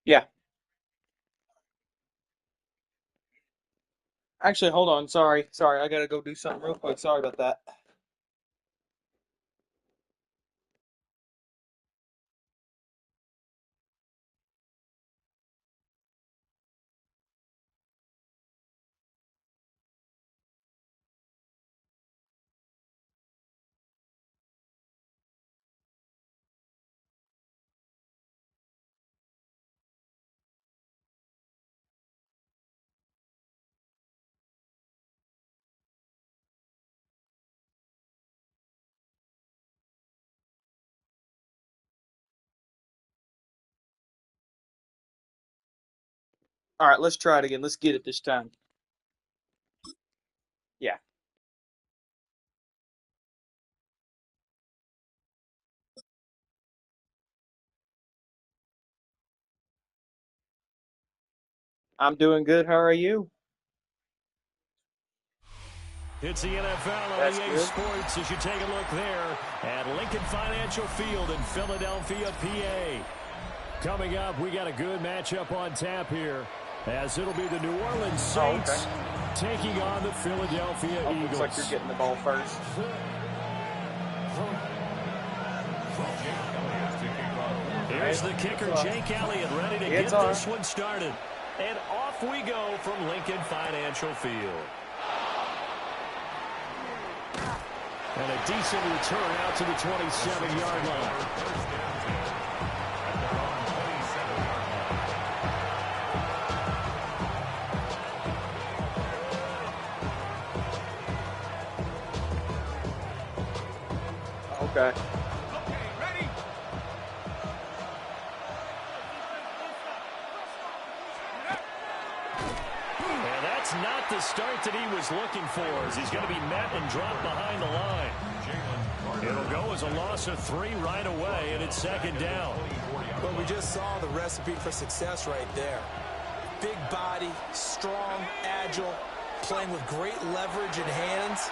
Yeah. Actually, hold on. Sorry. Sorry. I gotta go do something real quick. Sorry about that. All right, let's try it again. Let's get it this time. Yeah. I'm doing good. How are you? It's the NFL on That's EA good. Sports as you take a look there at Lincoln Financial Field in Philadelphia, PA. Coming up, we got a good matchup on tap here as it'll be the New Orleans Oh, okay. Saints taking on the Philadelphia Oh, looks like you're Eagles. getting the ball first. Here's the kicker, Jake Elliott, ready to It's get all this right. one started. And off we go from Lincoln Financial Field. And a decent return out to the 27-yard line. Okay. And that's not the start that he was looking for, as he's going to be met and dropped behind the line. It'll go as a loss of 3 right away, and it's second down. But we just saw the recipe for success right there. Big body, strong, agile, playing with great leverage in hands.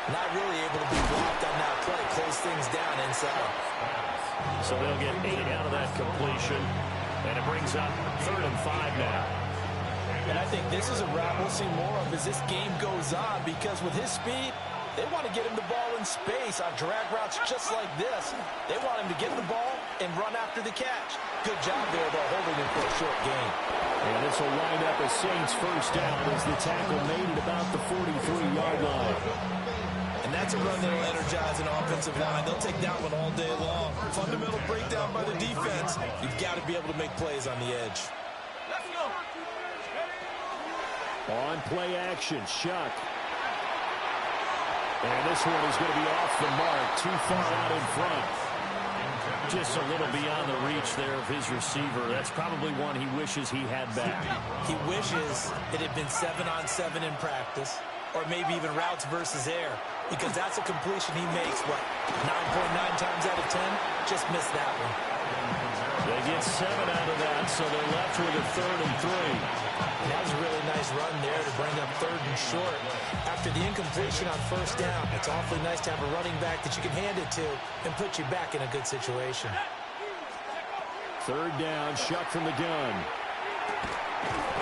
Not really able to be blocked on that play, close things down inside. So they'll get 8 out of that completion, and it brings up 3rd and 5 now. And I think this is a route we'll see more of as this game goes on, because with his speed, they want to get him the ball in space on drag routes just like this. They want him to get the ball and run after the catch. Good job there, though, holding him for a short gain. And this will wind up a Saints first down as the tackle made at about the 43-yard line. And that's a run that'll energize an offensive line. They'll take that one all day long. Fundamental breakdown by the defense. You've got to be able to make plays on the edge. On play action, Shuck. And this one is going to be off the mark, too far out in front. Just a little beyond the reach there of his receiver. That's probably one he wishes he had back. He wishes it had been 7-on-7 in practice, or maybe even routes versus air, because that's a completion he makes, what, 9.9 times out of 10? Just missed that one. They get 7 out of that, so they're left with a 3rd and 3. That was a really nice run there to bring up 3rd and short. After the incompletion on first down, it's awfully nice to have a running back that you can hand it to and put you back in a good situation. 3rd down, Shuck from the gun.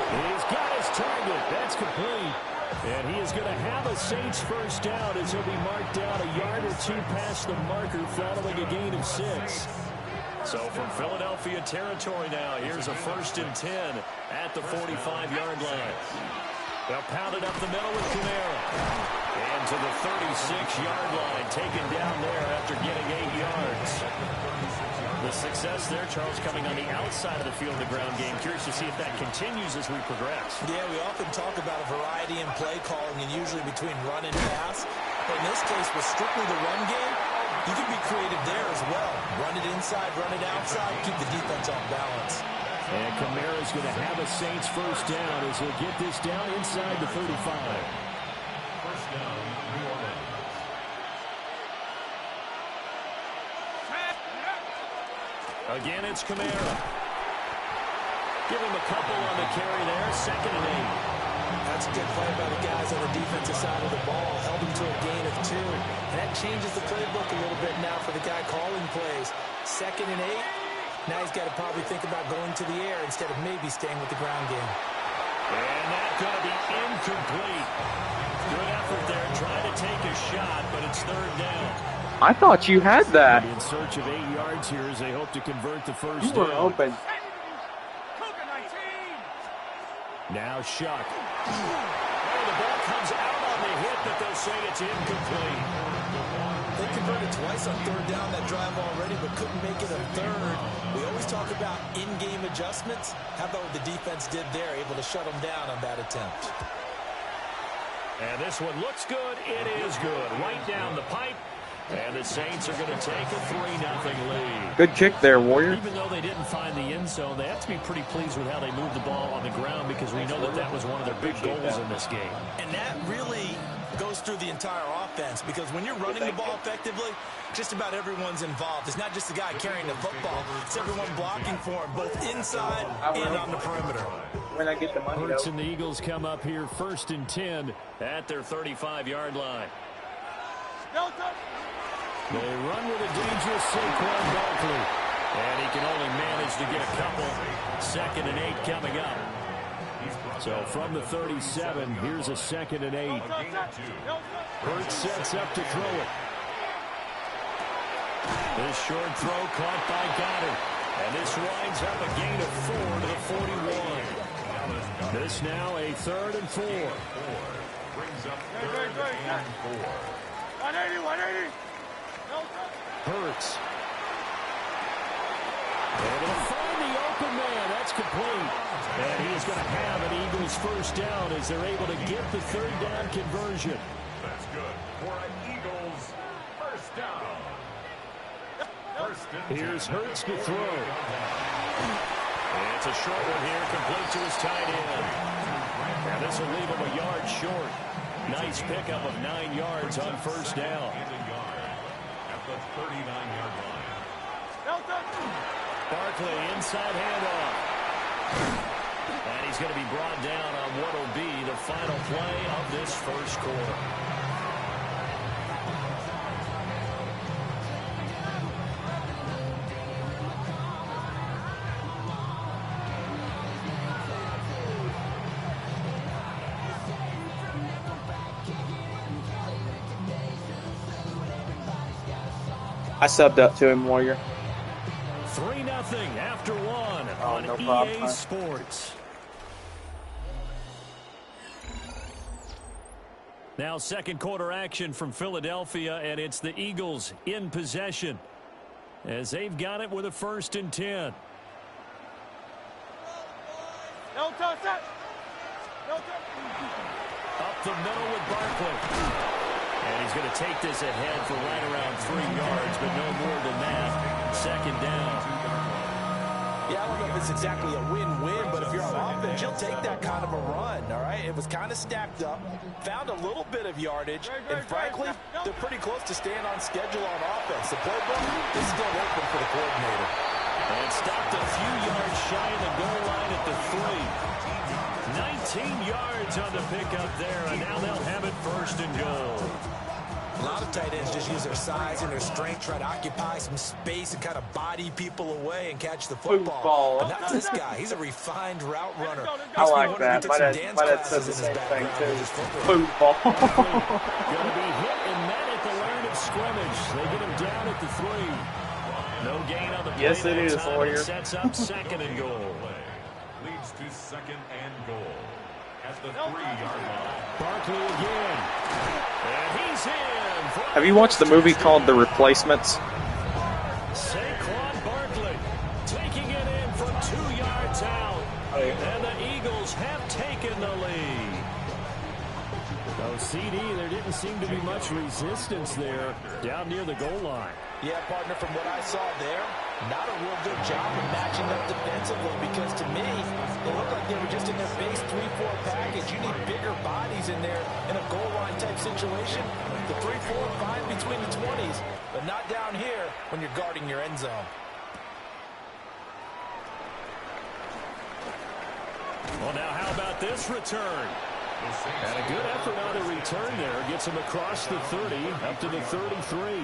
He's got his target. That's complete. And he is going to have a Saints first down as he'll be marked down a yard or 2 past the marker following a gain of 6. So from Philadelphia territory now, here's a 1st and 10 at the 45-yard line. They'll pound it up the middle with Kamara. And to the 36-yard line, taken down there after getting 8 yards. The success there, Charles, coming on the outside of the field of the ground game. Curious to see if that continues as we progress. Yeah, we often talk about a variety in play calling and usually between run and pass. But in this case, with strictly the run game, you can be creative there as well. Run it inside, run it outside, keep the defense off balance. And Kamara's going to have a Saints first down as he'll get this down inside the 35. First down, New Orleans. Again, it's Kamara. Give him a couple on the carry there, 2nd and 8. That's a good play by the guys on the defensive side of the ball. Held him to a gain of 2. And that changes the playbook a little bit now for the guy calling plays. 2nd and 8. Now he's got to probably think about going to the air instead of maybe staying with the ground game. And that's going to be incomplete. Good effort there, trying to take a shot, but it's third down. I thought you had that. In search of 8 yards here as they hope to convert the first You were down. open. Now Shuck. Oh, the ball comes out on the hit, but they'll say it's incomplete. They converted twice on third down that drive already, but couldn't make it a third. We always talk about in-game adjustments. How about what the defense did there, able to shut them down on that attempt. And this one looks good. It is good. Right down the pipe. And the Saints are going to take a 3-0 lead. Good kick there, Warrior. Even though they didn't find the end zone, they have to be pretty pleased with how they moved the ball on the ground because we know that that was one of their big goals in this game. And that really goes through the entire offense because when you're running the ball effectively, just about everyone's involved. It's not just the guy carrying the football. It's everyone blocking for him, both inside and on the perimeter. When I get the money, Hurts and the Eagles come up here 1st and 10 at their 35-yard line. They run with a dangerous Saquon Barkley. And he can only manage to get a couple. 2nd and 8 coming up. So from the 37, here's a 2nd and 8. Hurts sets up to throw it. This short throw caught by Goddard. And this winds up a gain of 4 to the 41. This now a 3rd and 4. Brings up 3rd and 4. 180. Hurts. Able to find the open man. That's complete. And he is going to have an Eagles first down as they're able to get the 3rd down conversion. That's good for an Eagles first down. Here's Hurts to throw. It's a short one here, complete to his tight end. And this will leave him a yard short. Nice pickup of 9 yards on first down. At the 39-yard line. Barkley inside handoff. And he's going to be brought down on what will be the final play of this first quarter. I subbed up to him, Warrior. 3-0 after one on no EA problem. Sports. Now 2nd quarter action from Philadelphia, and it's the Eagles in possession as they've got it with a 1st and 10. Up the middle with Barkley. And he's going to take this ahead for right around 3 yards, but no more than that. 2nd down. Yeah, I don't know if it's exactly a win-win, but if you're on offense, you'll take that kind of a run, all right? It was kind of stacked up, found a little bit of yardage, and frankly, they're pretty close to staying on schedule on offense. The playbook is still open for the coordinator. And stopped a few yards shy of the goal line at the 3. 19 yards on the pickup there, and now they'll have it 1st and goal. A lot of tight ends just use their size and their strength, try to occupy some space and kind of body people away and catch the football. But not this guy. He's a refined route runner. I like that. My dad said the same thing, too. Football. Going to be hit and met at the line of scrimmage. They get him down at the 3. No gain on the play. Yes, it is, Warrior. Sets up 2nd and goal. Leads to 2nd and goal at the 3-yard line. Barkley again. And he's in. Have you watched the movie called The Replacements? Saquon Barkley taking it in from 2 yards out. And the Eagles have taken the lead. Oh, CD, there didn't seem to be much resistance there down near the goal line. Yeah, partner, from what I saw there, not a real good job of matching up defensively because to me, it looked like they were just in their base 3-4 package. You need bigger bodies in there in a goal line type situation. The 3-4 fine between the 20s, but not down here when you're guarding your end zone. Well, now how about this return? And a good effort on the return there. Gets him across the 30 up to the 33.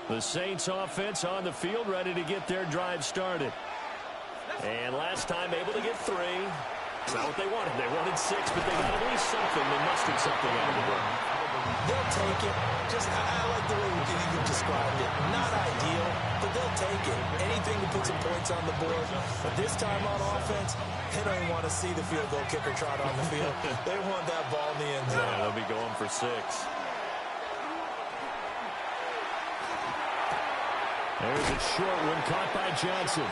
The Saints offense on the field, ready to get their drive started. And last time able to get 3. It's not what they wanted. They wanted 6, but they got at least something. They mustered something out of the book. They'll take it. I like the way you described it. Not ideal, but they'll take it. Anything to put some points on the board. But this time on offense, they don't even want to see the field goal kicker trot on the field. They want that ball in the end zone. Yeah, they'll be going for 6. There's a short one caught by Johnson.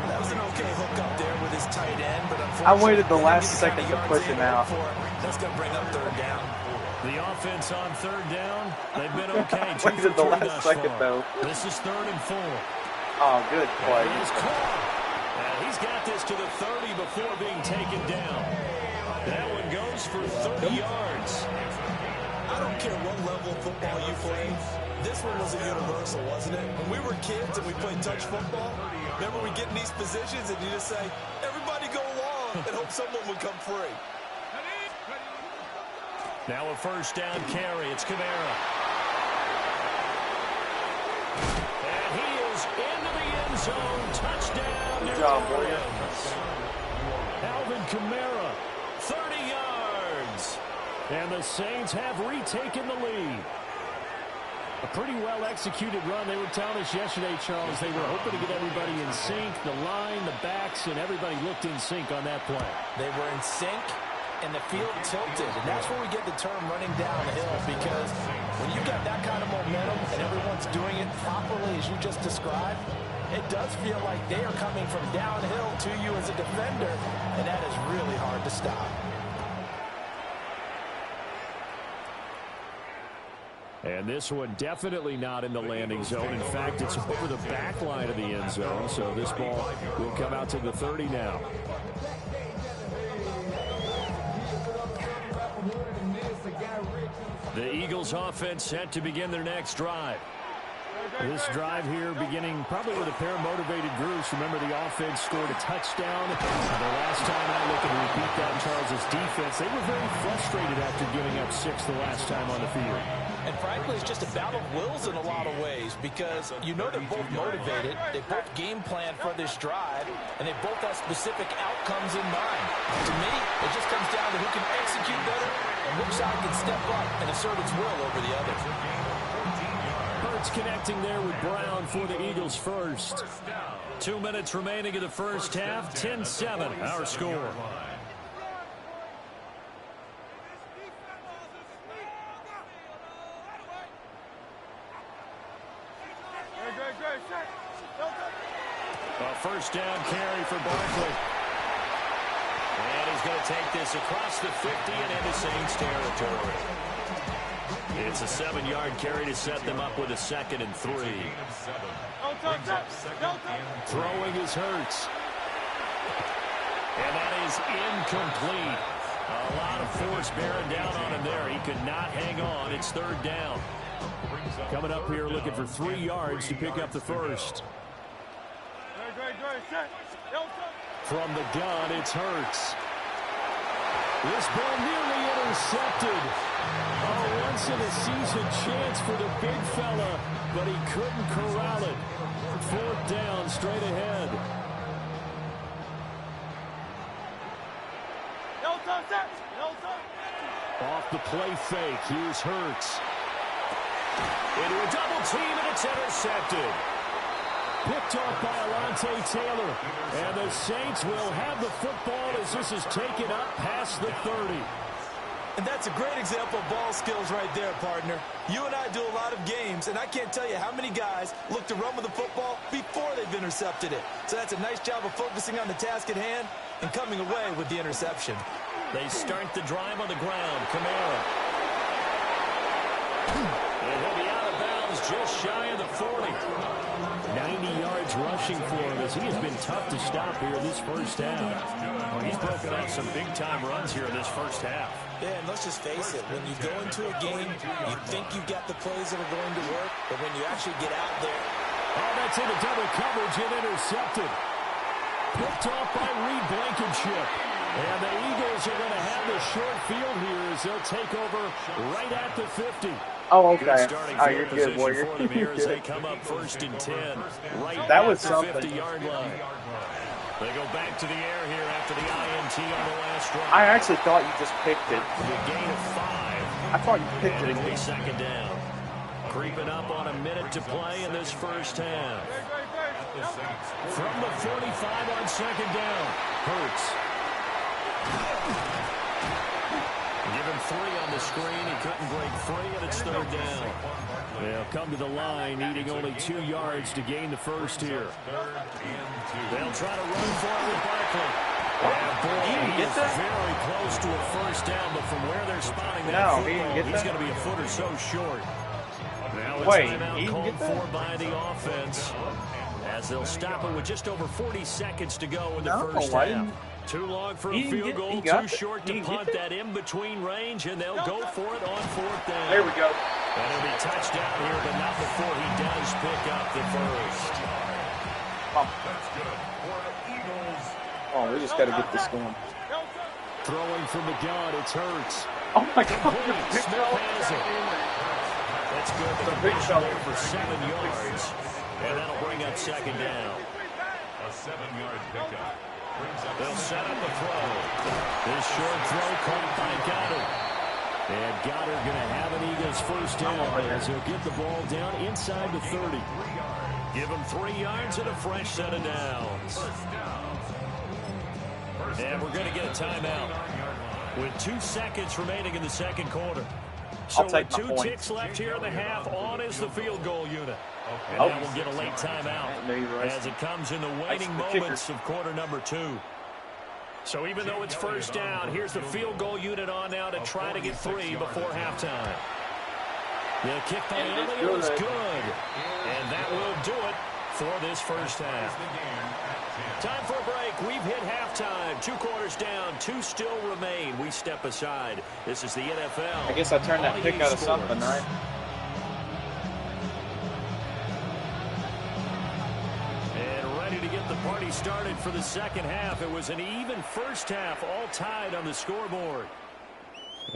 That was an okay hook up there with his tight end, but unfortunately, I waited the last second to push him out. That's going to bring up 3rd down. The offense on 3rd down, they've been okay. I waited the last second, though. This is 3rd and 4. Oh, good play. And he's caught. And he's got this to the 30 before being taken down. That one goes for 30 yards. I don't care what level of football you play. This one was a universal, wasn't it? When we were kids and we played touch football, remember we get in these positions and you just say, everybody go along and hope someone would come free. Now a 1st down carry. It's Kamara. And he is into the end zone. Touchdown. Good job, boy. Alvin Kamara, 30 yards. And the Saints have retaken the lead. A pretty well-executed run. They were telling us yesterday, Charles, they were hoping to get everybody in sync. The line, the backs, and everybody looked in sync on that play. They were in sync, and the field tilted. And that's where we get the term running downhill, because when you've got that kind of momentum and everyone's doing it properly as you just described, it does feel like they are coming from downhill to you as a defender, and that is really hard to stop. And this one definitely not in the landing zone. In fact, it's over the back line of the end zone. So this ball will come out to the 30 now. The Eagles offense set to begin their next drive. This drive here beginning probably with a pair of motivated groups. Remember, the offense scored a touchdown. The last time I look and repeat that, Charles' defense, they were very frustrated after giving up 6 the last time on the field. And frankly, it's just a battle of wills in a lot of ways, because you know they're both motivated, they both game plan for this drive, and they both have specific outcomes in mind. To me, it just comes down to who can execute better and which side can step up and assert its will over the other. Hurts connecting there with Brown for the Eagles first. 2 minutes remaining in the first half, 10-7 our score. A 1st down carry for Barkley. And he's going to take this across the 50 and into Saints territory. It's a 7-yard carry to set them up with a 2nd and 3. Throwing is Hurts. And that is incomplete. A lot of force bearing down on him there. He could not hang on. It's 3rd down. Coming up here looking for 3 yards to pick up the first. From the gun, it's Hurts. This ball nearly intercepted. A once-in-a-season chance for the big fella, but he couldn't corral it. 4th down, straight ahead. Off the play fake, here's Hurts. Into a double team, and it's intercepted. Picked off by Alontae Taylor. And the Saints will have the football as this is taken up past the 30. And that's a great example of ball skills right there, partner. You and I do a lot of games, and I can't tell you how many guys look to run with the football before they've intercepted it. So that's a nice job of focusing on the task at hand and coming away with the interception. They start the drive on the ground. Kamara. And he'll be out of bounds just shy of the 40. 90 yards rushing for him as he has been tough to stop here in this first half. Well, he's broken off some big-time runs here in this first half. Yeah, and let's just face it. When you go into a game, you think you've got the plays that are going to work, but when you actually get out there... Oh, that's into double coverage and intercepted. Picked off by Reed Blankenship. And the Eagles are going to have the short field here as they'll take over right at the 50. Oh, Good okay. starting Oh, field you're good, position Warrior. for them here as they come up 1st and 10. Right That at was the something. 50-yard line. They go back to the air here after the INT on the last drive. I actually thought you just picked it. The gain of 5. I thought you picked And it it'll be again. 2nd down. Creeping up on a minute to play in this first half. From the 45 on 2nd down. Hurts. Give him 3 on the screen. He couldn't break free, and it's 3rd down. They'll come to the line, needing only 2 yards to gain the first here. They'll try to run for it with Barkley. Yeah, boy, he is very close to a first down, but from where they're spotting that football, he's going to be a foot or so short. Now a timeout called for by the offense, as they'll stop it with just over 40 seconds to go in the first half. Too long for a field goal, too short to punt that in-between range, and they'll go for it on 4th down. There we go. And it'll be touchdown here, but not before he does pick up the first. Oh, we just got to get this going. Throwing from the gun, it's Hurts. Oh my God. Smith has it. That's good. The big shot for 7 yards. And that'll bring up 2nd down. A 7-yard pickup. They'll set up the throw. This short throw caught by Goddard. And Goddard going to have an Eagles first down as he'll get the ball down inside the 30. Give him 3 yards and a fresh set of downs. And we're going to get a timeout with 2 seconds remaining in the 2nd quarter. So with 2 ticks left here in the half, on is the field goal unit. And now we'll get a late timeout as it comes in the waning moments of quarter number 2. So even though it's first down, here's the field goal unit on now to try to get 3 before halftime. The kick by Elliott is good. And that will do it for this first half. Time for a break. We've hit halftime. 2 quarters down. 2 still remain. We step aside. This is the NFL. I guess I turned that pick out of something, right? And ready to get the party started for the second half. It was an even first half, all tied on the scoreboard.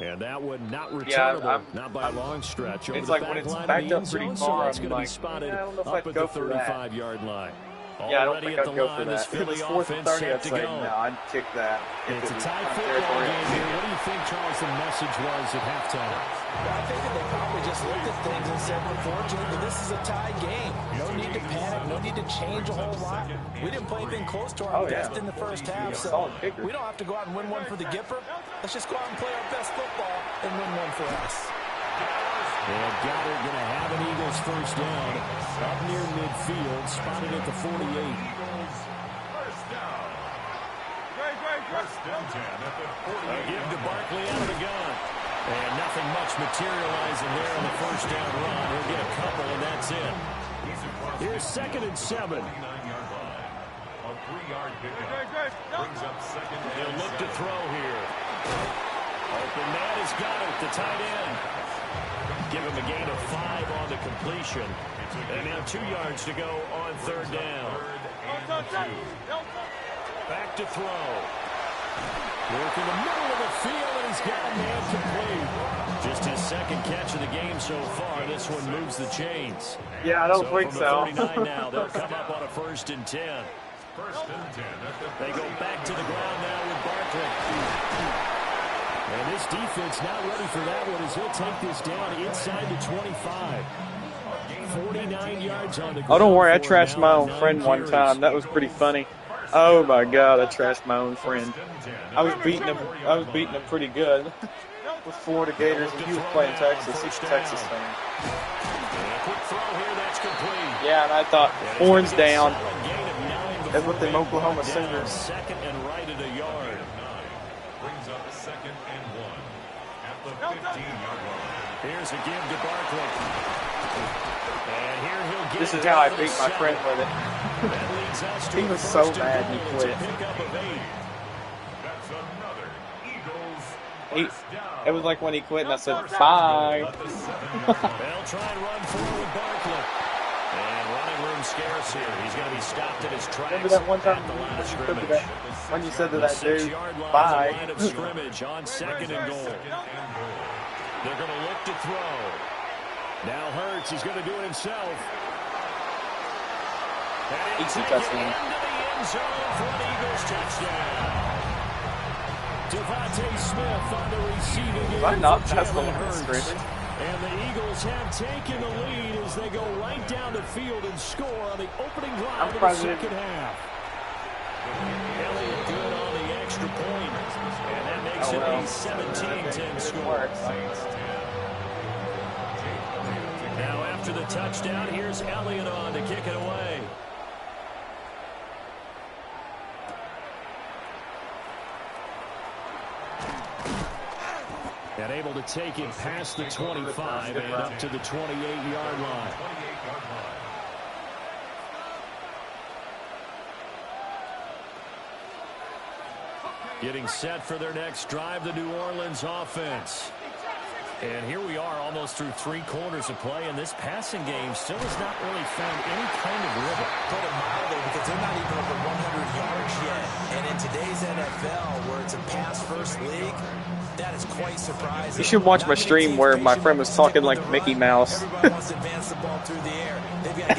And that one not returnable, not by a long stretch. It's like when it's backed up pretty far, so I'm like, spotted I don't know if up I'd at go the for that. 35-yard line. Yeah, I don't Already think at I'd the go for line, that. this If it was Philly 4th and offense 30, set I'd to say, go. no, I'd kick that. It's a tight football game here. What do you think, Charles, the message was at halftime? I think that they probably just looked at things and said, unfortunately, this is a tie game. No need to panic. No need to change a whole lot. We didn't play anything close to our best in the first half, so we don't have to go out and win one for the Gipper. Let's just go out and play our best football and win one for us. And Goddard going to have an Eagles first down up near midfield, spotted at the 48. A give to Barkley out of the gun. And nothing much materializing there on the first down run. He'll get a couple, and that's it. Here's 2nd and 7. A 3-yard pickup. Brings up 2nd and He'll look to throw here. Open man has got it, the tight end. Give him a gain of 5 on the completion. And now 2 yards to go on 3rd down. Back to throw. Work in the middle of the field, and he's got a man complete. Just his 2nd catch of the game so far. This one moves the chains. Yeah, I don't think so. From the 39 now, they'll come up on a 1st and 10. They go back to the ground now with Barkley. And this defense not ready for that one as he'll take this down inside the 25. 49 yards on the ground. Oh, don't worry. I trashed my own friend one time. That was pretty funny. Oh my God, I trashed my own friend. I was beating him pretty good with Florida Gators, and he was playing Texas. He's a Texas fan. Yeah, and I thought horns down. That's what the Oklahoma Sooners. 2nd and right at a yard. brings up 2nd and 1 at the 15-yard line. Here's a give to Barkley. And here he'll get This is how I beat my friend with it. He was so mad he quit. That's another Eagles first down. It was like when he quit and I said, bye. They'll try and run forward Barkley. And running room scarce here. He's going to be stopped in his tracks. Remember that one time at the line of when scrimmage. you said to that dude, 6-yard line, bye. the line of scrimmage on 2nd and goal. They're going to look to throw. Now Hurts is going to do it himself. And Easy he'll take it touchdown. into the end zone for an Eagles touchdown. Devontae Smith on the receiving end. I not for pass the Jalen line Hurts. screaming? And the Eagles have taken the lead as they go right down the field and score on the opening drive of the second half. Elliott good on the extra point. And that makes it a 17-10 score. Now after the touchdown, here's Elliott on to kick it away. And able to take it past the 25 and up to the 28-yard line. Getting set for their next drive, the New Orleans offense. And here we are almost through 3 quarters of play, and this passing game still has not really found any kind of rhythm. Put it mildly, because they're not even over 100 yards yet. And in today's NFL, where it's a pass-first league, that is quite surprising. You should watch my stream where my friend was talking like Mickey Mouse.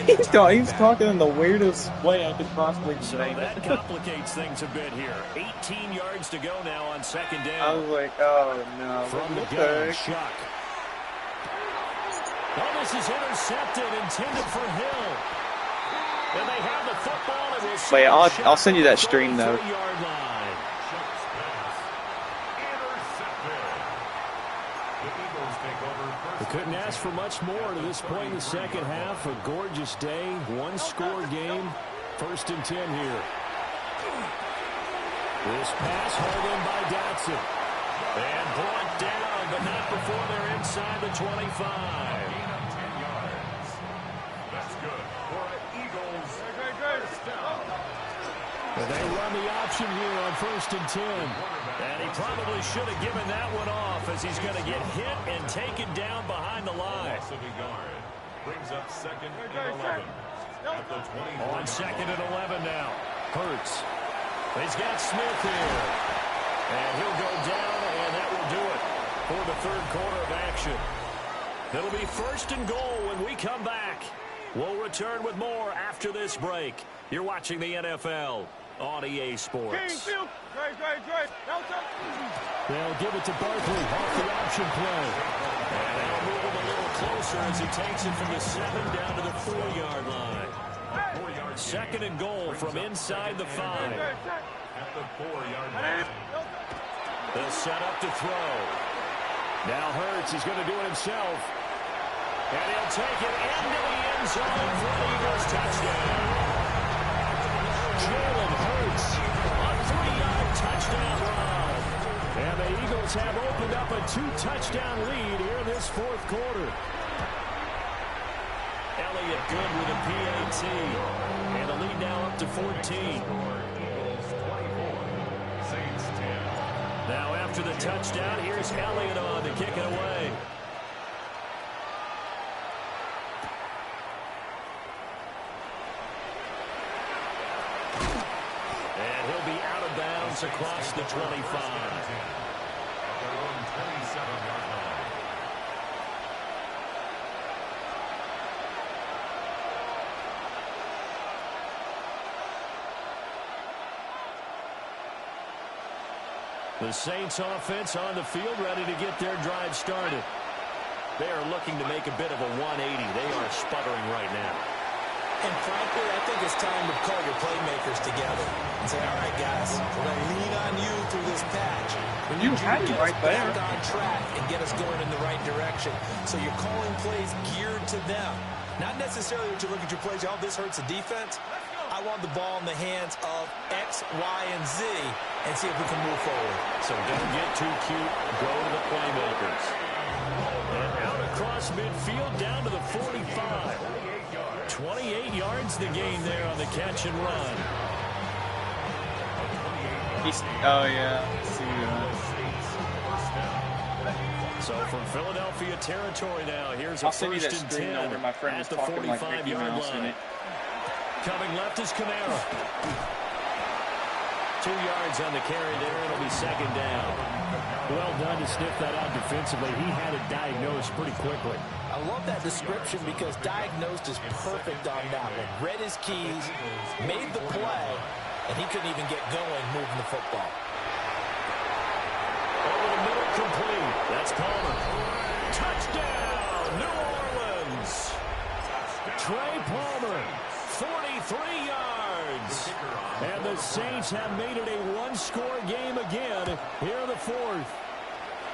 He's talking in the weirdest way I could possibly So say. that complicates things a bit here. 18 yards to go now on second down. I was like, oh no. From the What gun, the heck? Chuck. Oh, this is intercepted, intended for Hill. And they have the football. And we'll Wait, see I'll send you that stream though. 33-yard line. We couldn't ask for much more to this point in the second half. A gorgeous day, one-score game, 1st and 10 here. This pass hauled in by Dotson. And brought down, but not before they're inside the 25. That's good for an Eagles first down. And they run the option here on 1st and 10. And he probably should have given that one off as he's going to get hit and taken down behind the line. Loss of a yard. Brings up 2nd and 11. At the 20. On 2nd and 11 now. Hurts. He's got Smith here. And he'll go down, and that will do it for the 3rd quarter of action. It'll be 1st and goal when we come back. We'll return with more after this break. You're watching the NFL on EA Sports. They'll give it to Barkley off the option play. And they'll move him a little closer as he takes it from the 7 down to the 4-yard line. 2nd and goal from inside the 5. At the 4-yard line. They'll set up to throw. Now Hurts is going to do it himself. And he'll take it into the end zone for the Eagles touchdown. Jalen Hurts, a 3-yard touchdown run. And the Eagles have opened up a 2-touchdown lead here in this 4th quarter. Elliott good with a PAT. And the lead now up to 14. Now after the touchdown, here's Elliott on to kick it away. And he'll be out of bounds across the 25. The Saints offense on the field ready to get their drive started. They are looking to make a bit of a 180. They are sputtering right now. And frankly, I think it's time to call your playmakers together and say, all right, guys, we're going to lean on you through this patch. And you had it right there. Get us back on track and get us going in the right direction. So you're calling plays geared to them. Not necessarily that you look at your plays, oh, this hurts the defense. I want the ball in the hands of X, Y, and Z and see if we can move forward. So don't get too cute. Go to the playmakers. And out across midfield down to the 45. 28 yards the gain there on the catch and run. Oh, yeah. See So from Philadelphia territory now, here's a I'll send you that first and stream 10 where my friend was at the talking like Mickey 45-yard Mouse in line. it. Coming left is Kamara. 2 yards on the carry there. It'll be 2nd down. Well done to sniff that out defensively. He had it diagnosed pretty quickly. I love that description because diagnosed is perfect on that one. Read his keys, made the play, and he couldn't even get going moving the football. Over the middle, complete. That's Palmer. Touchdown, New Orleans. Trey Palmer, 43 yards. And the Saints have made it a one-score game again here in the fourth.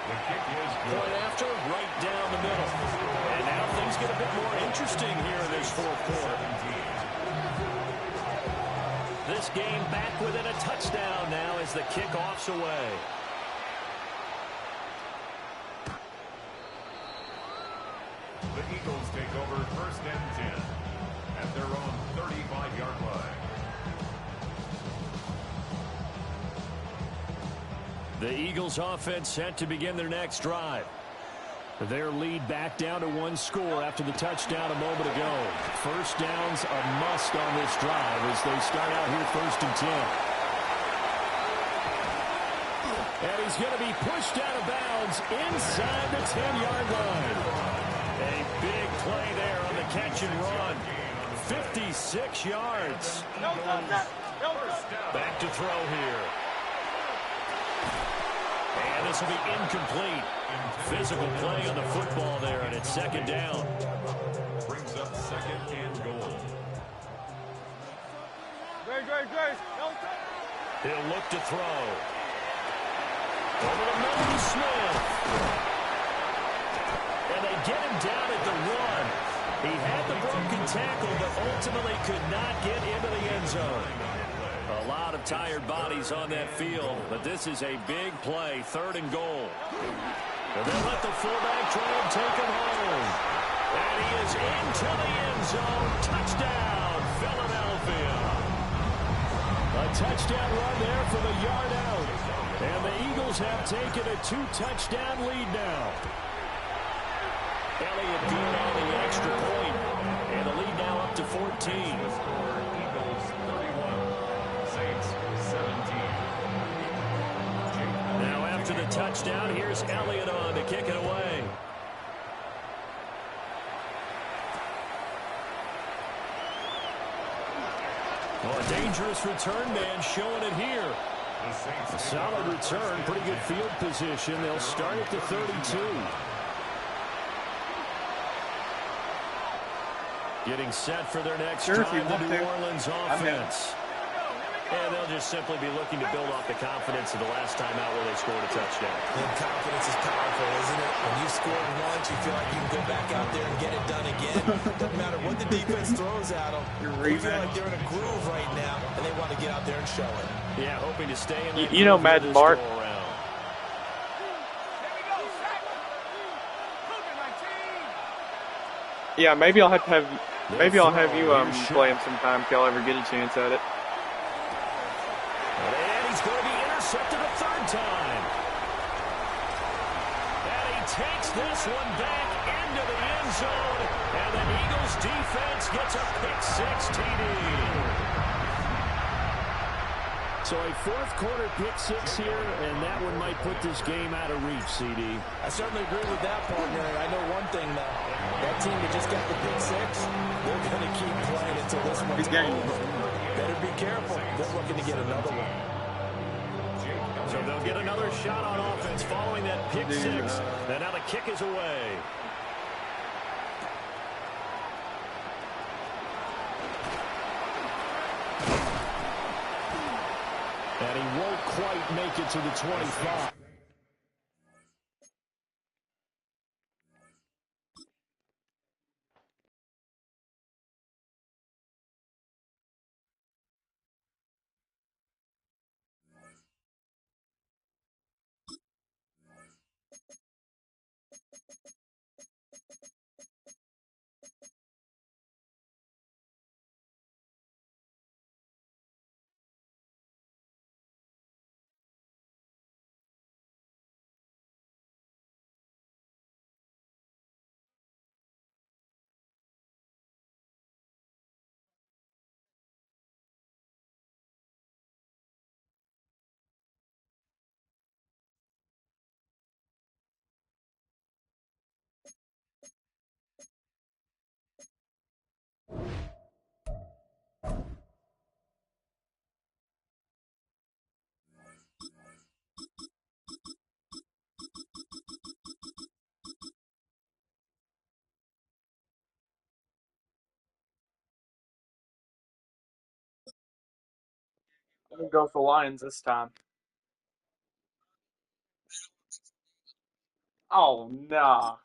Point after, right down the middle. And now things get a bit more interesting here in this fourth quarter. This game back within a touchdown now as the kickoff's away. The Eagles take over first and 10 at their own 35-yard line. The Eagles offense set to begin their next drive. Their lead back down to one score after the touchdown a moment ago. First down's a must on this drive as they start out here first and 10. And he's going to be pushed out of bounds inside the 10-yard line. A big play there on the catch and run. 56 yards. Back to throw here. And this will be incomplete. Physical play on the football there, and it's second down. Brings up second and goal. He'll look to throw. Over the middle to Smith. And they get him down at the 1. He had the broken tackle, but ultimately could not get into the end zone. A lot of tired bodies on that field, but this is a big play, third and goal. And they'll let the fullback try and take him home. And he is into the end zone. Touchdown, Philadelphia. A touchdown run there from a yard out. And the Eagles have taken a 2-touchdown lead now. Elliott good on the extra point. And the lead now up to 14. Eagles 31, Saints 17. Now after the touchdown, here's Elliott on to kick it away. Oh, a dangerous return man showing it here. A solid return, pretty good field position. They'll start at the 32. Getting set for their next drive, the New Orleans offense. And they'll just simply be looking to build off the confidence of the last time out where they scored a touchdown. And confidence is powerful, isn't it? When you scored once, you feel like you can go back out there and get it done again. Doesn't matter what the defense throws at them. They feel like they're in a groove right now, and they want to get out there and show it. Yeah, hoping to stay in that You know, Madden Mark. Yeah, maybe I'll have you play him sometime if y'all ever get a chance at it. And he's going to be intercepted a third time. And he takes this one back into the end zone. And the Eagles defense gets a pick-6 TD. So a fourth quarter pick-6 here, and that one might put this game out of reach, CD. I certainly agree with that, partner. I know one thing, though. That team that just got the pick-6, they're going to keep playing until this one's over. Better be careful. They're looking to get another one. So they'll get another shot on offense following that pick-6. And now the kick is away. And he won't quite make it to the 25. I'm gonna go with the Lions this time. Oh nah.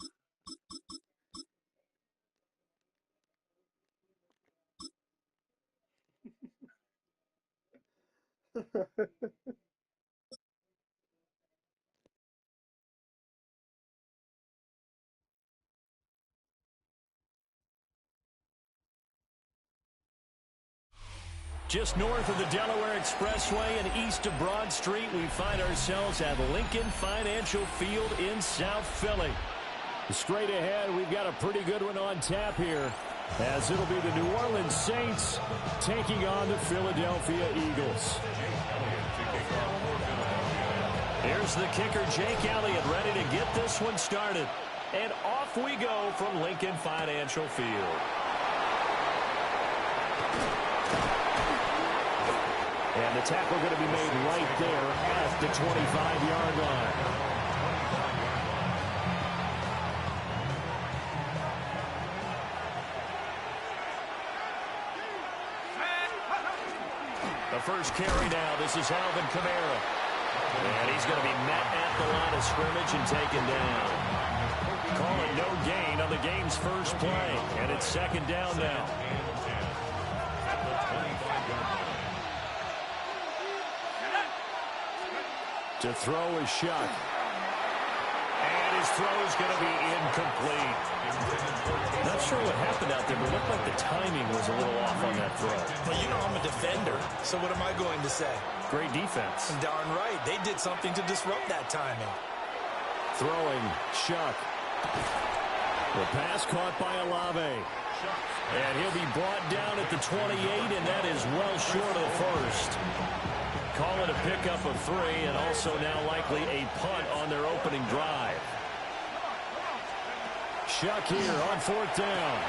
Just north of the Delaware Expressway and east of Broad Street, we find ourselves at Lincoln Financial Field in South Philly. Straight ahead, we've got a pretty good one on tap here, as it'll be the New Orleans Saints taking on the Philadelphia Eagles. Here's the kicker, Jake Elliott, ready to get this one started. And off we go from Lincoln Financial Field. And the tackle going to be made right there at the 25-yard line. The first carry now. This is Alvin Kamara. And he's going to be met at the line of scrimmage and taken down. Call it no gain on the game's first play. And it's second down now. To throw is Shuck. And his throw is going to be incomplete. Not sure what happened out there, but it looked like the timing was a little off on that throw. Well, you know I'm a defender, so what am I going to say? Great defense. Darn right. They did something to disrupt that timing. Throwing, Shuck. The pass caught by Olave. And he'll be brought down at the 28, and that is well short of the first. Call it a pickup of 3, and also now likely a punt on their opening drive. Shuck here on 4th down.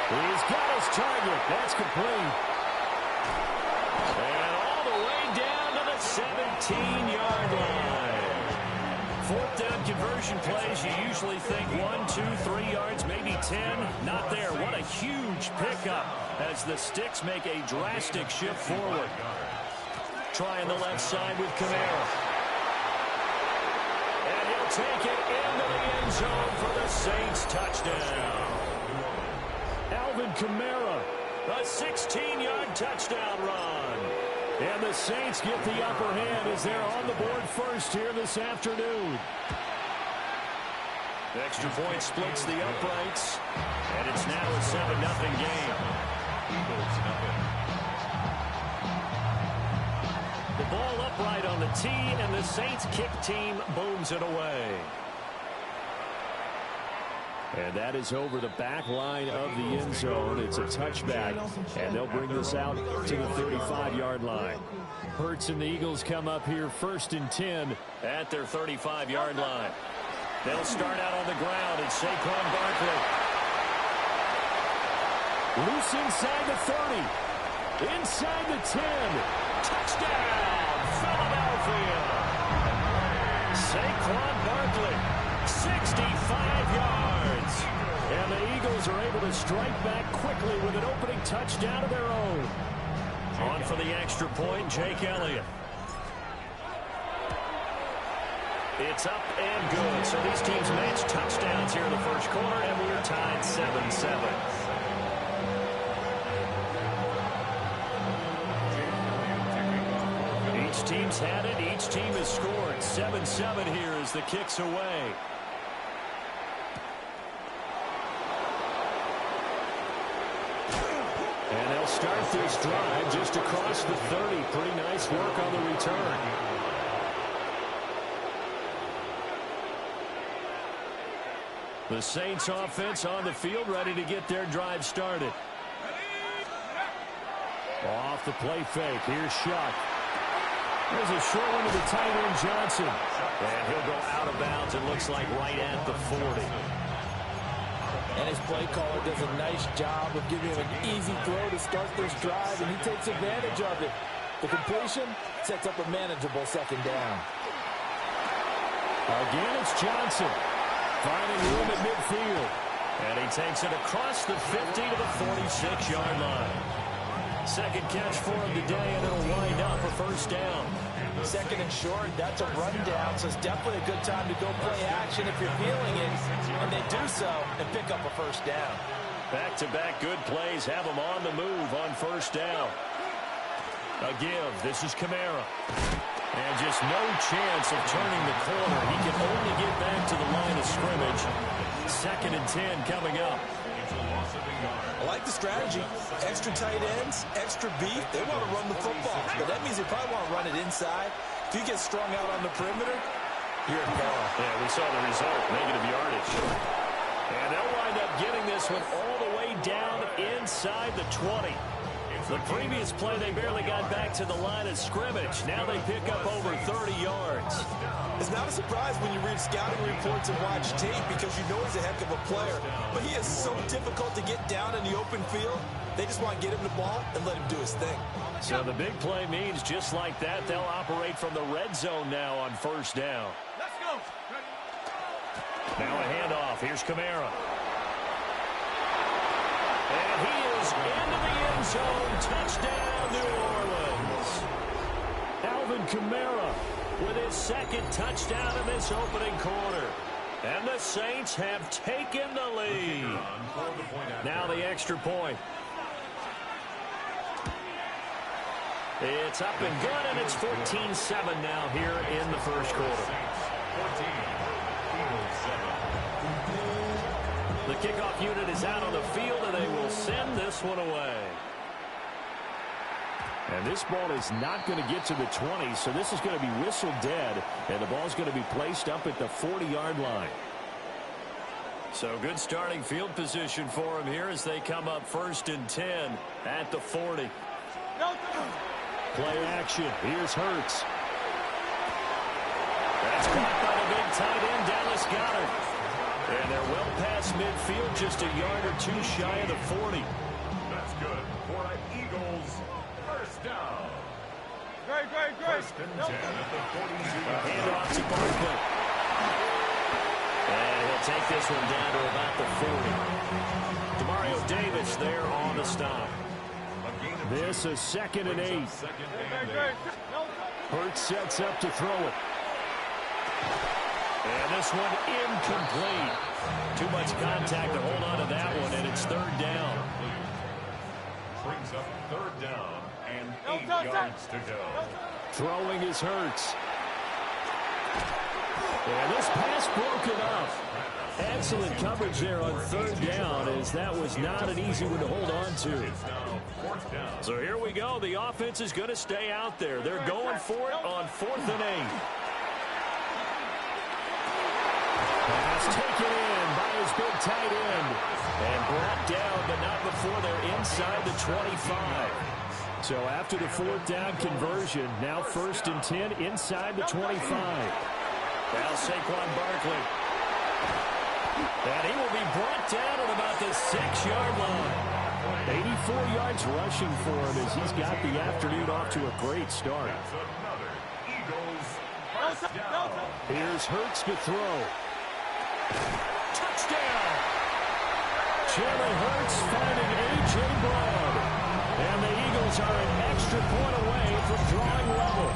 He's got his target. That's complete. And all the way down to the 17-yard line. 4th down conversion plays, you usually think 1, 2, 3 yards, maybe 10. Not there. What a huge pickup as the Sticks make a drastic shift forward. Trying the left side with Kamara. And he'll take it into the end zone for the Saints touchdown. Alvin Kamara, a 16-yard touchdown run. And the Saints get the upper hand as they're on the board first here this afternoon. Extra point splits the uprights. And it's now a 7-0 game. The ball upright on the tee, and the Saints kick team booms it away. And that is over the back line of the end zone. It's a touchback, and they'll bring this out to the 35-yard line. Hurts and the Eagles come up here 1st and 10 at their 35-yard line. They'll start out on the ground, and Saquon Barkley. Loose inside the 30. Inside the 10. Touchdown, Philadelphia. Saquon Barkley, 65 yards. And the Eagles are able to strike back quickly with an opening touchdown of their own. On for the extra point, Jake Elliott. It's up and good. So these teams match touchdowns here in the first quarter, and we're tied 7-7. Each team's had it. Each team has scored. 7-7 here as the kick's away. And they'll start this drive just across the 30. Pretty nice work on the return. The Saints offense on the field, ready to get their drive started. Off the play fake. Here's Shuck. There's a short one to the tight end, Johnson. And he'll go out of bounds, it looks like right at the 40. And his play caller does a nice job of giving him an easy throw to start this drive, and he takes advantage of it. The completion sets up a manageable second down. Again, it's Johnson. Finding room at midfield. And he takes it across the 50 to the 46-yard line. Second catch for him today, and it'll wind up a first down. Second and short, that's a rundown, so it's definitely a good time to go play action if you're feeling it. And they do so and pick up a first down. Back-to-back good plays have him on the move on first down. A give. This is Kamara. And just no chance of turning the corner. He can only get back to the line of scrimmage. Second and 10 coming up. I like the strategy. Extra tight ends, extra beef. They want to run the football, but that means they probably want to run it inside. If you get strung out on the perimeter, you're in peril. Yeah, we saw the result, negative yardage. And they'll wind up getting this one all the way down inside the 20. The previous play, they barely got back to the line of scrimmage. Now they pick up over 30 yards. It's not a surprise when you read scouting reports and watch tape because you know he's a heck of a player. But he is so difficult to get down in the open field. They just want to get him the ball and let him do his thing. So the big play means just like that, they'll operate from the red zone now on first down. Let's go. Now a handoff. Here's Kamara. And he is into the end zone. Touchdown, New Orleans. Alvin Kamara with his second touchdown in this opening quarter. And the Saints have taken the lead. Now the extra point. It's up and good, and it's 14-7 now here in the first quarter. The kickoff unit is out on the field, and they will send this one away. And this ball is not going to get to the 20, so this is going to be whistled dead, and the ball is going to be placed up at the 40-yard line. So good starting field position for him here as they come up first and 10 at the 40. Play action. Here's Hurts. That's caught by the big tight end, Dallas Goedert. And they're well past midfield, just a yard or two shy of the 40. That's good for an Eagles first down. Great. First and 10 at the 42. Handoff to Barkley. And he'll take this one down to about the 40. Demario Davis there on the stop. This is 2nd and 8. Hurts sets up to throw it. And this one incomplete. Too much contact to hold on to that one, and it's 3rd down. Brings up 3rd down and 8 yards to go. Throwing is Hurts. And this pass broken up. Excellent coverage there on 3rd down, as that was not an easy one to hold on to. So here we go. The offense is going to stay out there. They're going for it on 4th and 8. Pass taken in by his big tight end. And brought down, but not before they're inside the 25. So after the 4th down conversion, now 1st and 10 inside the 25. Now Saquon Barkley. And he will be brought down at about the 6-yard line. 84 yards rushing for him as he's got the afternoon off to a great start. Here's Hurts to throw. Touchdown! Jalen Hurts finding A.J. Brown. And the Eagles are an extra point away from drawing level.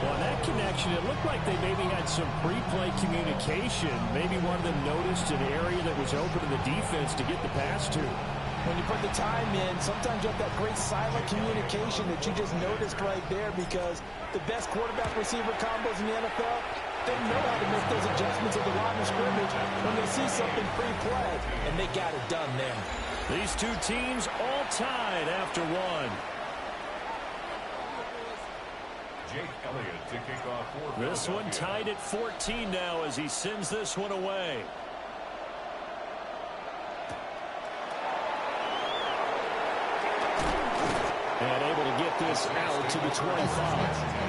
Well, that connection, it looked like they maybe had some pre-play communication. Maybe one of them noticed an area that was open to the defense to get the pass to. When you put the time in, sometimes you have that great silent communication that you just noticed right there, because the best quarterback-receiver combos in the NFL, they know how to make those adjustments at the line of scrimmage when they see something pre-play, and they got it done there. These two teams all tied after one. Jake Elliott to kick off for This one tied at 14 now as he sends this one away. And able to get this out to the 25.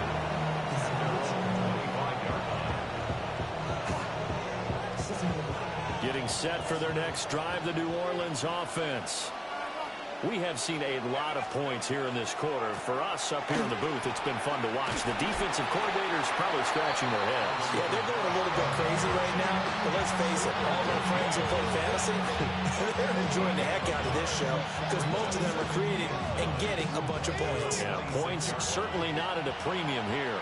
Getting set for their next drive, the New Orleans offense. We have seen a lot of points here in this quarter. For us up here in the booth, it's been fun to watch. The defensive coordinators probably scratching their heads. Yeah, they're going a little bit crazy right now. But let's face it, all of our friends who play fantasy, they're enjoying the heck out of this show because most of them are creating and getting a bunch of points. Yeah, points certainly not at a premium here.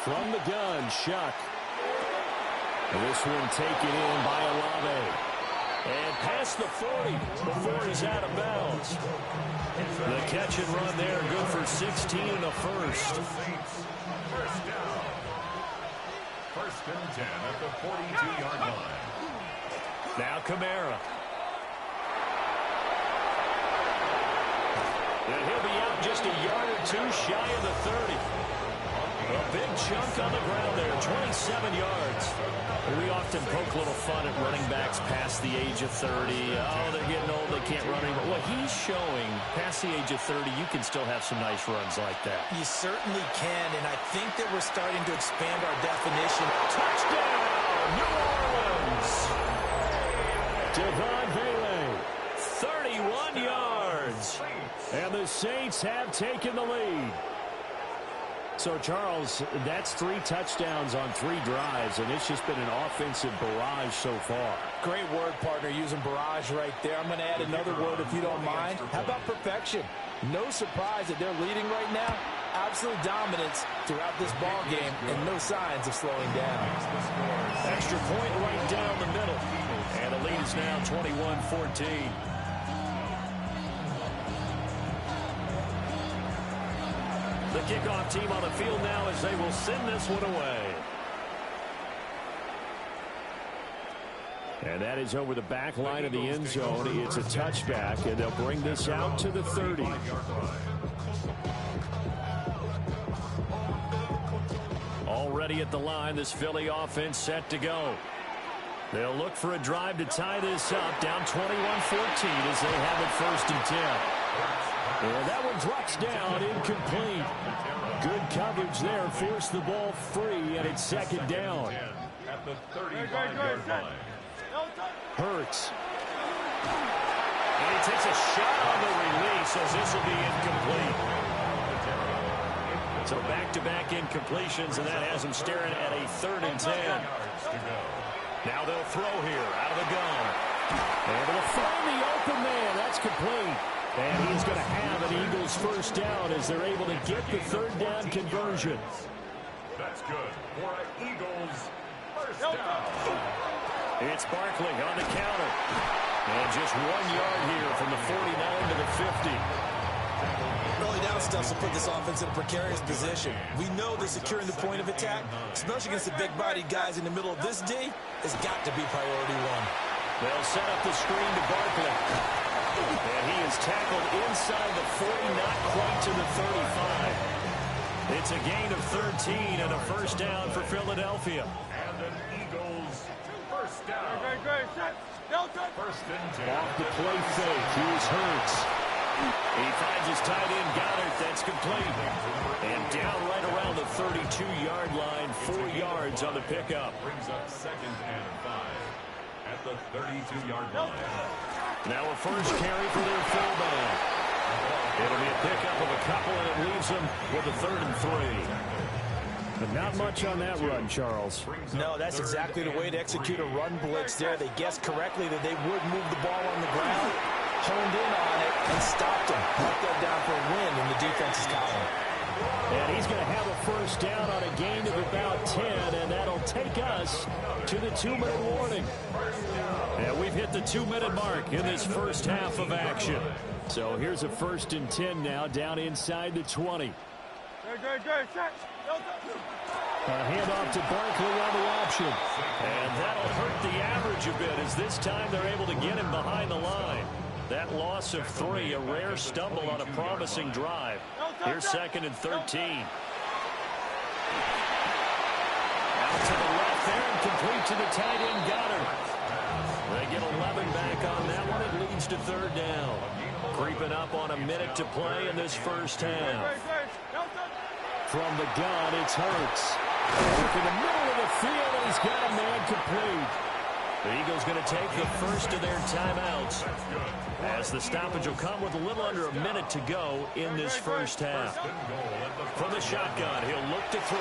From the gun, Shuck. This one taken in by Olave. And past the 40 before he's out of bounds. The catch and run there, good for 16 and a first. First down. First and 10 at the 42-yard line. Now Kamara. And he'll be out just a yard or two shy of the 30. A big chunk on the ground there, 27 yards. We often poke a little fun at running backs past the age of 30. Oh, they're getting old, they can't run anymore. Well, he's showing past the age of 30, you can still have some nice runs like that. You certainly can, and I think that we're starting to expand our definition. Touchdown, New Orleans! Devon Bailey, 31 yards. And the Saints have taken the lead. So, Charles, that's 3 touchdowns on 3 drives, and it's just been an offensive barrage so far. Great word, partner, using barrage right there. I'm going to add another word if you don't mind. How about perfection? No surprise that they're leading right now. Absolute dominance throughout this ball game and no signs of slowing down. Extra point right down the middle. And the lead is now 21-14. The kickoff team on the field now as they will send this one away. And that is over the back line of the end zone. It's a touchback, and they'll bring this out to the 30. Already at the line, this Philly offense set to go. They'll look for a drive to tie this up, down 21-14 as they have it first and 10. And that one drops down, incomplete. Good coverage there, forced the ball free, and it's second down. At the 35-yard line. Hurts. And he takes a shot on the release as this will be incomplete. So back-to-back incompletions, and that has him staring at a 3rd and 10. Now they'll throw here out of the gun. And they'll find the open man. That's complete. And he's going to have an Eagles first down as they're able to get the 3rd down conversion. That's good for an Eagles first down. It's Barkley on the counter. And just 1 yard here from the 49 to the 50. Early down stuff will put this offense in a precarious position. We know that securing the point of attack, especially against the big-bodied guys in the middle of this D, has got to be priority 1. They'll set up the screen to Barkley. And he is tackled inside the 40, not quite to the 35. It's a gain of 13 and a first down for Philadelphia. And an Eagles first down. First and 10. Off the play fake, here's Hurts. He finds his tight end, Goddard. That's complete. And down right around the 32-yard line, 4 yards on the pickup. Brings up 2nd and 5 at the 32-yard line. Now a first carry for their fullback. It'll be a pickup of a couple, and it leaves them with a 3rd and 3. But not much on that run, Charles. No, that's exactly the way to execute a run blitz there. They guessed correctly that they would move the ball on the ground, honed in on it, and stopped them. Mark that down for a win in the defense's column. And he's going to have a first down on a gain of about 10, and that'll take us to the 2-minute warning. And we've hit the 2-minute mark in this first half of action. So here's a 1st and 10 now, down inside the 20. A handoff to Barkley on the option. And that'll hurt the average a bit as this time they're able to get him behind the line. That loss of 3, a rare stumble on a promising drive. Here's 2nd and 13. Out to the left there and complete to the tight end, Goddard. They get 11 back on that one. It leads to 3rd down. Creeping up on a minute to play in this first half. From the gun, it's Hurts. In the middle of the field, and he's got a man complete. The Eagles going to take the first of their timeouts as the stoppage will come with a little under a minute to go in this first half. From the shotgun, he'll look to throw.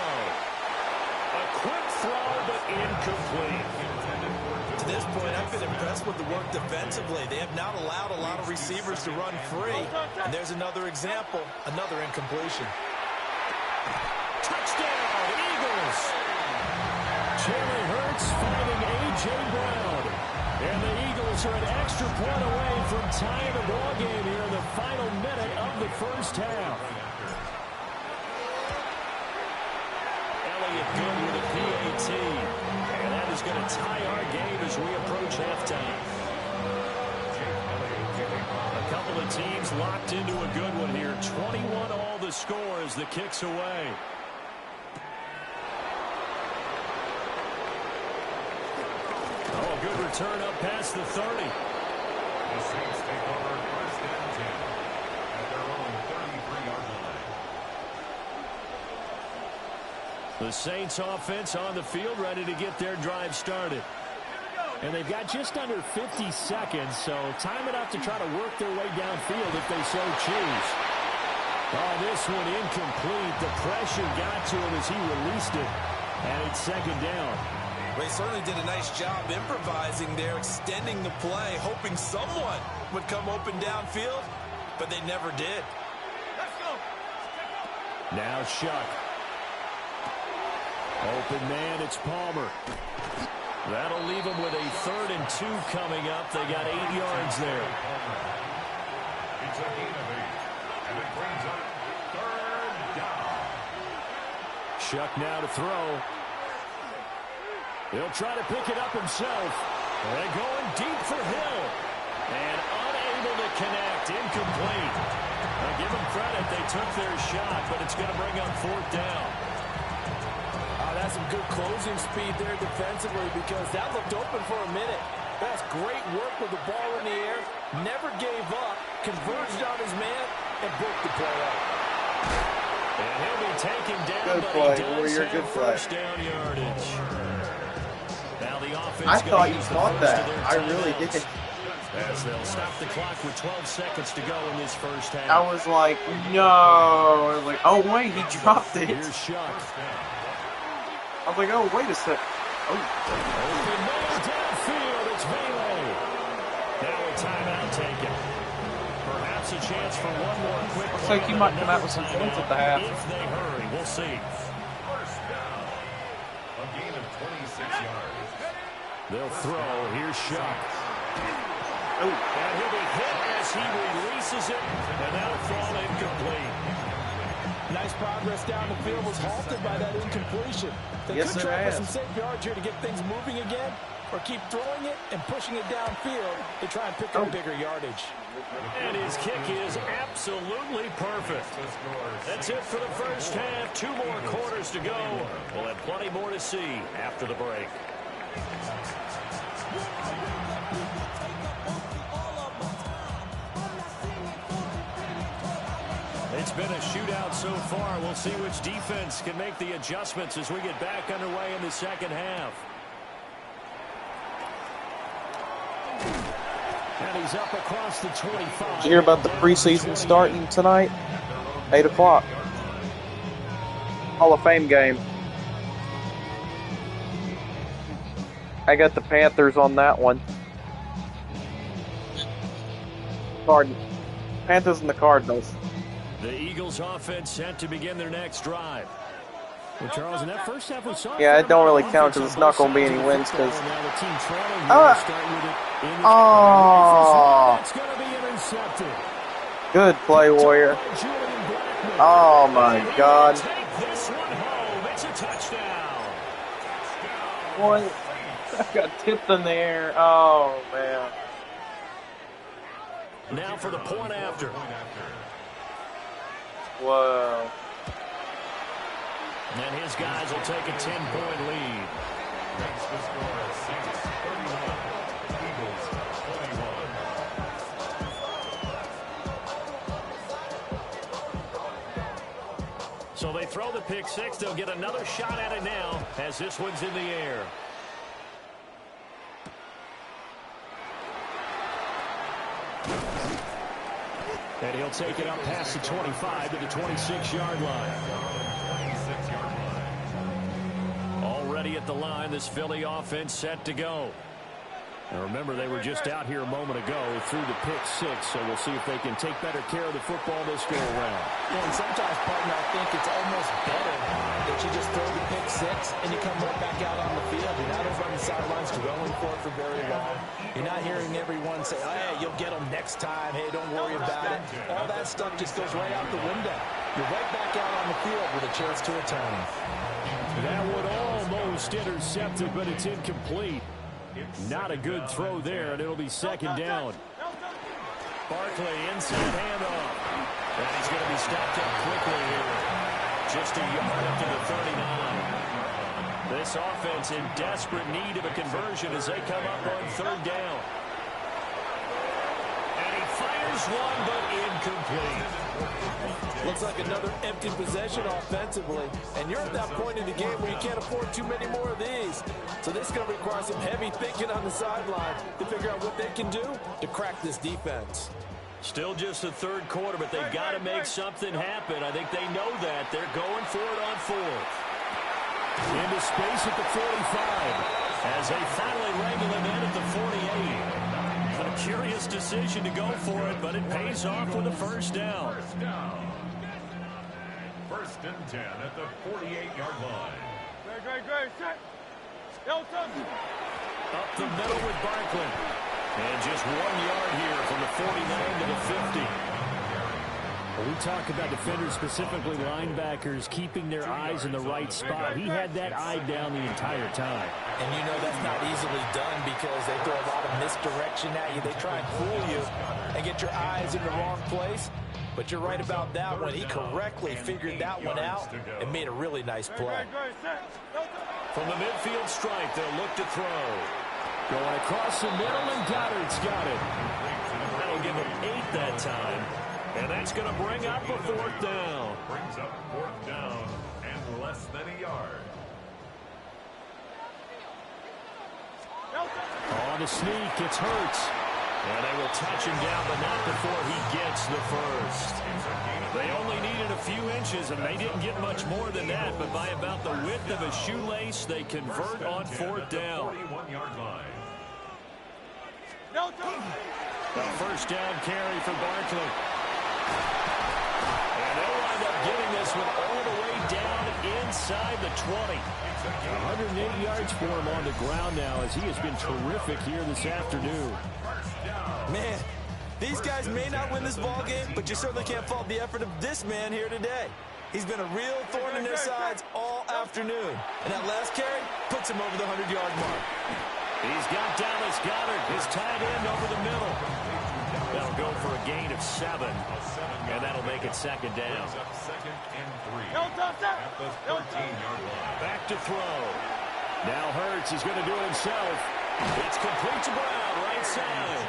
A quick throw, but incomplete. To this point, I've been impressed with the work defensively. They have not allowed a lot of receivers to run free. And there's another example, another incompletion. Touchdown, Eagles! Jalen Hurts finding A.J. Brown. And the Eagles are an extra point away from tying the ball game here in the final minute of the first half. Elliott good with a PAT. And that is going to tie our game as we approach halftime. A couple of teams locked into a good one here. 21 all the score as the kick's away. Oh, good return up past the 30. The Saints take over first and 10 at their own 33-yard line. The Saints offense on the field ready to get their drive started. And they've got just under 50 seconds, so time enough to try to work their way downfield if they so choose. Oh, this one incomplete. The pressure got to him as he released it. And it's second down. They certainly did a nice job improvising there, extending the play, hoping someone would come open downfield, but they never did. Now Shuck. Open man, it's Palmer. That'll leave them with a 3rd and 2 coming up. They got 8 yards there. It's a gain of 8, and it brings up 3rd down. Shuck now to throw. He'll try to pick it up himself. They're going deep for Hill. And unable to connect. Incomplete. Now give them credit. They took their shot, but it's going to bring up 4th down. That's some good closing speed there defensively because that looked open for a minute. That's great work with the ball in the air. Never gave up. Converged on his man and broke the play up. And he'll be taken down, Good but play, he does Warrior. have Good play. first down yardage. Now the offense I thought you use the caught first that. of their I really timeouts did. as they'll stop the clock with 12 seconds to go in this first half. I was like, no. I was like, oh, wait, he dropped it. Here's Shuck. I was like, oh, wait a sec. Oh. Open man downfield. It's Melee. Now a timeout taken. Perhaps a chance for one more quick. Looks like you might come out with some points at the half. If they hurry, we'll see. First down. A gain of 26 yards. They'll throw. Here's Shuck. Oh. And he'll be hit as he releases it. And that'll fall incomplete. Nice progress down the field was halted by that incompletion. They Yes, could it try has. for some safe yards here to get things moving again, or keep throwing it and pushing it downfield to try and pick up bigger yardage. And his kick is absolutely perfect. That's it for the first half. 2 more quarters to go. We'll have plenty more to see after the break. It's been a shootout so far. We'll see which defense can make the adjustments as we get back underway in the second half. And he's up across the 25. Did you hear about the preseason starting tonight? 8 o'clock. Hall of Fame game. I got the Panthers on that one. Panthers and the Cardinals. The Eagles offense set to begin their next drive. Well, Charles, in that first half we saw... Yeah, it don't really count because it's not going to be any wins because... It's going to be intercepted. Good play, Warrior. Oh, my God. Take this one home. It's a touchdown. Boy, I got tipped in the air. Oh, man. Now for the point after. Whoa. And his guys will take a 10-point lead. Makes the score Saints 31, Eagles 21. So they throw the pick six. They'll get another shot at it now as this one's in the air. And he'll take it up past the 25 to the 26-yard line. 26-yard line. Already a at the line. This Philly offense set to go. And remember, they were just out here a moment ago through the pick six, so we'll see if they can take better care of the football this go around. Yeah, and sometimes, partner, I think it's almost better that you just throw the pick six and you come right back out on the field. You're not over on the sidelines dwelling for it for very long. You're not hearing everyone say, oh, hey, you'll get them next time. Hey, don't worry about it. All that stuff just goes right out the window. You're right back out on the field with a chance to return. That one almost intercepted, but it's incomplete. Not a good throw there, and it'll be second down. Barkley inside handoff. And he's going to be stopped up quickly here. Just a yard up to the 39. This offense in desperate need of a conversion as they come up on third down. And he fires one, but incomplete. Looks like another empty possession offensively. And you're at that point in the game where you can't afford too many more of these. So this is going to require some heavy thinking on the sideline to figure out what they can do to crack this defense. Still just the third quarter, but they've got to make something happen. I think they know that. They're going for it on fourth. Into space at the 45 as they finally wrangle him in at the 48. A curious decision to go for it, but it pays off with a first down. First and 10 at the 48-yard line. Great, set. Up the middle with Barkley. And just 1 yard here from the 49 to the 50. Well, we talk about defenders, specifically linebackers, keeping their eyes in the right spot. He had that eye down the entire time. And you know that's not easily done because they throw a lot of misdirection at you. They try and fool you and get your eyes in the wrong place. But you're right about that one. He correctly figured that one out and made a really nice play. From the midfield stripe, they'll look to throw. Going across the middle, and Goddard's got it. That'll give him 8 that time. And that's going to bring up a fourth down. Brings up fourth down and less than a yard. On the sneak, it's Hurts. And they will touch him down, but not before he gets the first. They only needed a few inches, and they didn't get much more than that. But by about the width of a shoelace, they convert on fourth down. 41-yard line. A first down carry for Barkley. And they'll wind up getting this one all the way down inside the 20. 108 yards for him on the ground now as he has been terrific here this afternoon. Man, these guys may not win this ball game, but you certainly can't fault the effort of this man here today. He's been a real thorn in their sides all afternoon. And that last carry puts him over the 100-yard mark. He's got Dallas Goedert, his tight end, over the middle. That'll go for a gain of 7, and that'll make it second down. Second and 3 at the 13-yard line. Back to throw. Now Hurts is going to do it himself. It's complete to Brown, right side.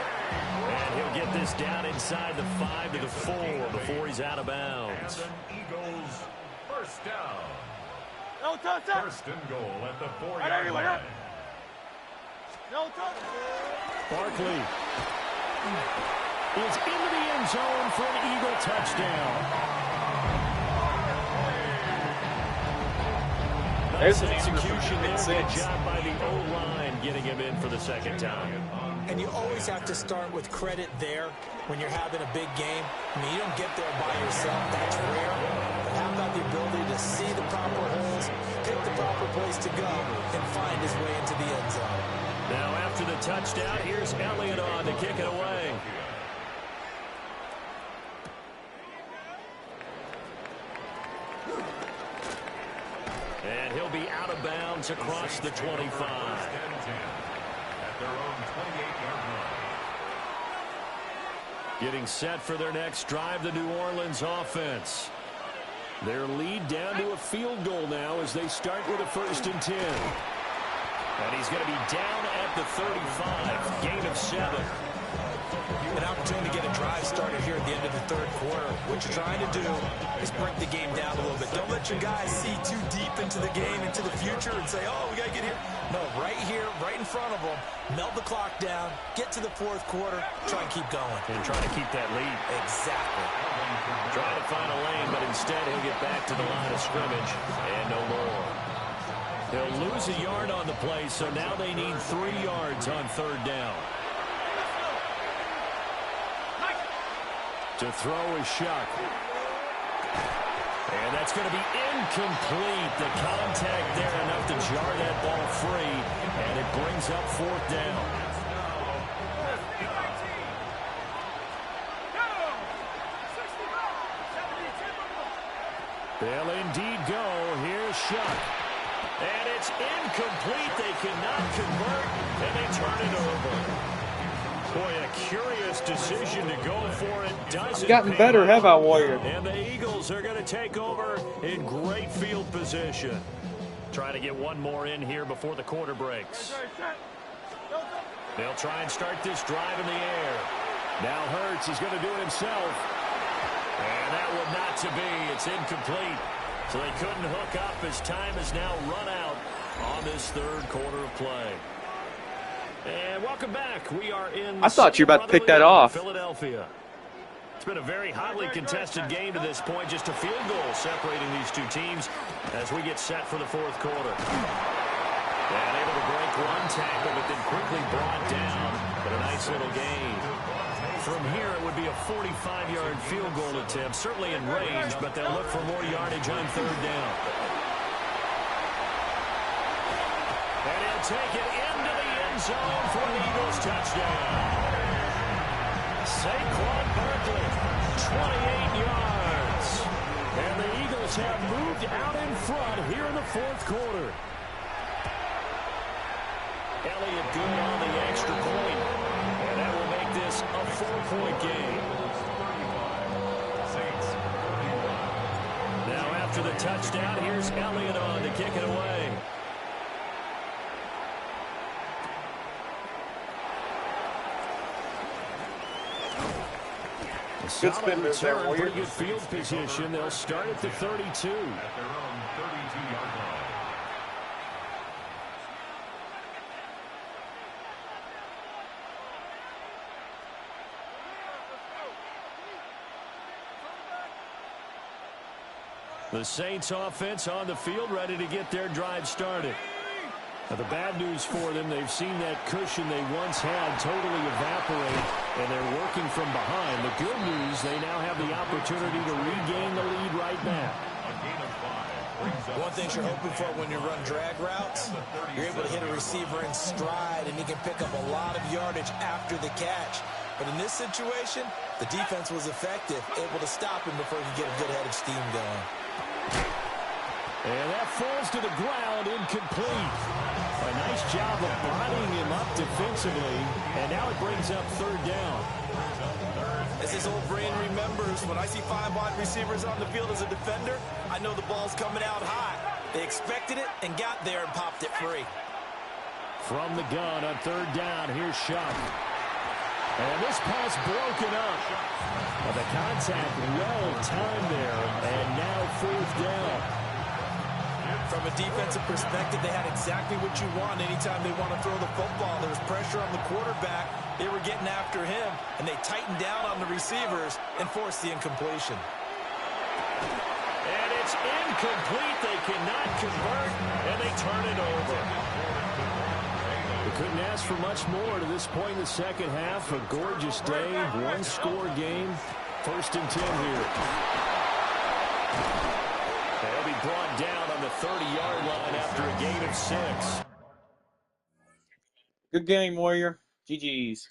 And he'll get this down inside the 5 to the 4 before he's out of bounds. And an Eagles first down. No touchdown. First and goal at the 4-yard line. No touchdown. Barkley is into the end zone for an Eagle touchdown. There's Nice an execution there. Good 6. job by the O-line getting him in for the second time. And you always have to start with credit there when you're having a big game. I mean, you don't get there by yourself. That's rare. But how about the ability to see the proper holes, pick the proper place to go, and find his way into the end zone? Now after the touchdown, here's Elliott on to kick it away. And he'll be out of bounds across the 25. At their own 28-yard line. Getting set for their next drive, the New Orleans offense. Their lead down to a field goal now as they start with a 1st and 10. And he's going to be down at the 35, gain of 7. An opportunity to get a drive started here at the end of the third quarter. What you're trying to do is break the game down a little bit. Don't let your guys see too deep into the game, into the future, and say, oh, we got to get here. No, right here, right in front of them, melt the clock down, get to the fourth quarter, try and keep going. And try to keep that lead. Exactly. Trying to find a lane, but instead he'll get back to the line of scrimmage and no more. He'll lose a yard on the play, so now they need 3 yards on third down. To throw is Shuck. And that's going to be incomplete. The contact there enough to jar that ball free, and it brings up fourth down. They'll indeed go. Here's Shuck. And it's incomplete. They cannot convert, and they turn it over. Boy, a curious decision to go for it. Doesn't I've gotten better, have I, Warrior? And the Eagles are going to take over in great field position. Trying to get one more in here before the quarter breaks. They'll try and start this drive in the air. Now Hurts is going to do it himself. And that will not to be. It's incomplete. So they couldn't hook up as time has now run out on this third quarter of play. And welcome back. We are in. I thought you were about to pick that off. Philadelphia. It's been a very hotly contested game to this point. Just a field goal separating these two teams as we get set for the fourth quarter. And able to break one tackle, but then quickly brought down. But a nice little gain. From here, it would be a 45-yard field goal attempt, certainly in range, but they'll look for more yardage on third down. And he'll take it into the end zone for the Eagles touchdown. Saquon Barkley, 28 yards. And the Eagles have moved out in front here in the fourth quarter. Elliott good on the extra point. And that will make this a 4-point game. Now after the touchdown, here's Elliott on to kick it away. Good spin move there, Warrior. Pretty good field position. They'll start at the 32. At their own 32-yard line. The Saints offense on the field, ready to get their drive started. Now, the bad news for them, they've seen that cushion they once had totally evaporate, and they're working from behind. The good news, they now have the opportunity to regain the lead right back. One thing you're hoping for when you run drag routes, you're able to hit a receiver in stride, and he can pick up a lot of yardage after the catch. But in this situation, the defense was effective, able to stop him before he could get a good head of steam going. And that falls to the ground, incomplete. A nice job of bodying him up defensively, and now it brings up third down. As his old brain remembers, when I see 5 wide receivers on the field as a defender, I know the ball's coming out high. They expected it and got there and popped it free. From the gun on third down, here's Shuck. And this pass broken up. But the contact well timed there, and now fourth down. From a defensive perspective, they had exactly what you want anytime they want to throw the football. There was pressure on the quarterback. They were getting after him, and they tightened down on the receivers and forced the incompletion. And it's incomplete. They cannot convert, and they turn it over. They couldn't ask for much more to this point in the second half. A gorgeous day, one-score game. First and 10 here. They'll be brought down on the 30-yard line after a gain of 6. Good game, Warrior. GG's.